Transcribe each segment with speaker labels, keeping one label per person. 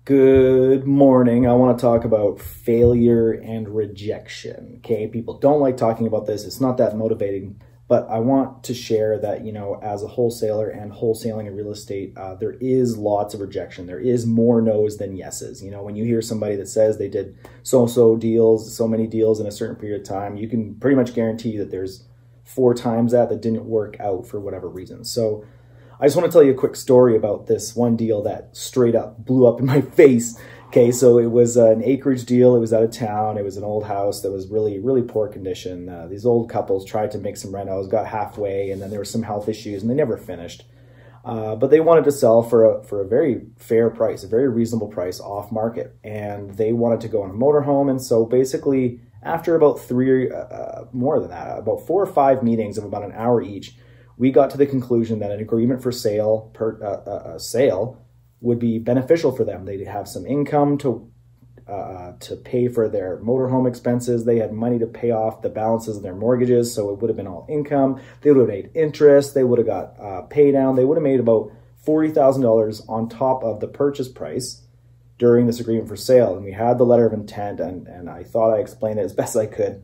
Speaker 1: Good morning. I want to talk about failure and rejection. Okay, people don't like talking about this. It's not that motivating, but I want to share that, as a wholesaler and wholesaling in real estate, there is lots of rejection. There is more no's than yeses. When you hear somebody that says they did so many deals in a certain period of time, you can pretty much guarantee that there's 4 times that didn't work out for whatever reason. So I just want to tell you a quick story about this one deal that straight up blew up in my face. Okay, so it was an acreage deal. It was out of town. It was an old house that was really, really poor condition. These old couples tried to make some renos, got halfway, and then there were some health issues, and they never finished. But they wanted to sell for a very fair price, a very reasonable price off market. And they wanted to go on a motorhome. And so basically, after about about 4 or 5 meetings of about an hour each, we got to the conclusion that an agreement for sale would be beneficial for them. They'd have some income to pay for their motorhome expenses. They had money to pay off the balances of their mortgages, so it would have been all income. They would have made interest. They would have got pay down. They would have made about $40,000 on top of the purchase price during this agreement for sale. And we had the letter of intent, and I thought I explained it as best I could.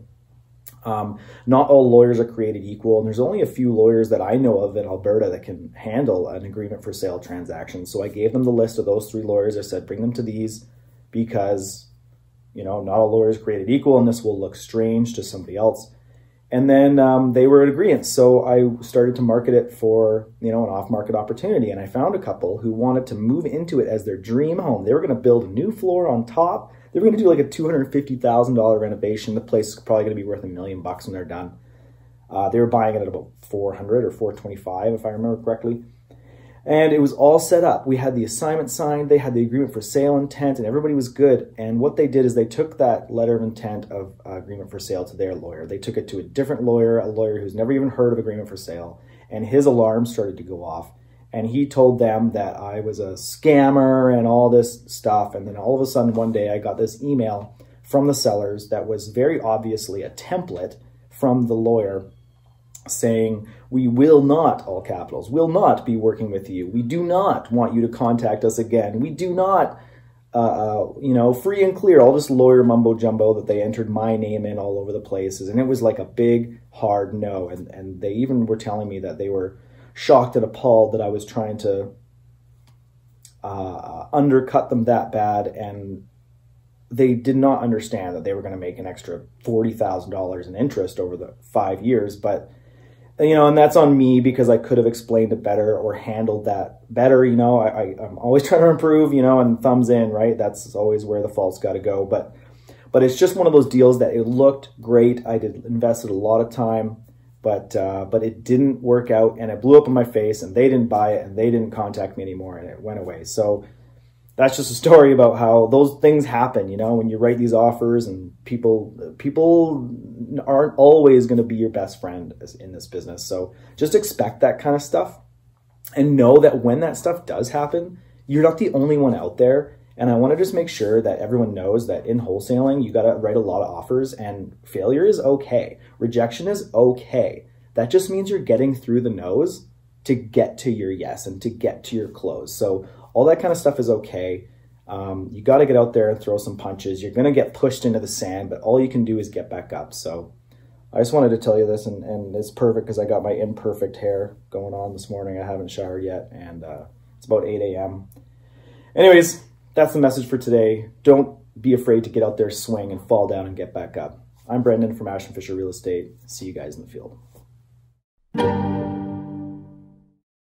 Speaker 1: Not all lawyers are created equal, and there's only a few lawyers that I know of in Alberta that can handle an agreement for sale transaction. So I gave them the list of those 3 lawyers. I said, bring them to these because, not all lawyers created equal, and this will look strange to somebody else. And then they were in agreement. So I started to market it for, an off-market opportunity. And I found a couple who wanted to move into it as their dream home. They were going to build a new floor on top. They were going to do like a $250,000 renovation. The place is probably going to be worth $1 million when they're done. They were buying it at about $400 or $425, if I remember correctly. And it was all set up. We had the assignment signed. They had the agreement for sale intent, and everybody was good. And what they did is they took that letter of intent of agreement for sale to their lawyer. They took it to a different lawyer, a lawyer who's never even heard of agreement for sale. And his alarm started to go off. And he told them that I was a scammer and all this stuff. And then all of a sudden, one day, I got this email from the sellers that was very obviously a template from the lawyer saying, we will not, all capitals, will not be working with you. We do not want you to contact us again. We do not, free and clear, all this lawyer mumbo jumbo that they entered my name in all over the places. And it was like a big, hard no. And they even were telling me that they were shocked and appalled that I was trying to undercut them that bad, and they did not understand that they were going to make an extra $40,000 in interest over the 5 years. But, and that's on me because I could have explained it better or handled that better. I'm always trying to improve, and thumbs in, right? That's always where the fault's got to go. But it's just one of those deals that it looked great. I invested a lot of time. But it didn't work out, and it blew up in my face, and they didn't buy it, and they didn't contact me anymore, and it went away. So that's just a story about how those things happen, when you write these offers, and people aren't always going to be your best friend in this business. So just expect that kind of stuff, and know that when that stuff does happen, you're not the only one out there. And I want to just make sure that everyone knows that in wholesaling, you got to write a lot of offers, and failure is okay. Rejection is okay. That just means you're getting through the no's to get to your yes and to get to your close. So all that kind of stuff is okay. You got to get out there and throw some punches. You're going to get pushed into the sand, but all you can do is get back up. So I just wanted to tell you this, and it's perfect because I got my imperfect hair going on this morning. I haven't showered yet, and it's about 8 a.m. Anyways, that's the message for today. Don't be afraid to get out there, swing, and fall down and get back up. I'm Brendan from Ashton Fisher Real Estate. See you guys in the field.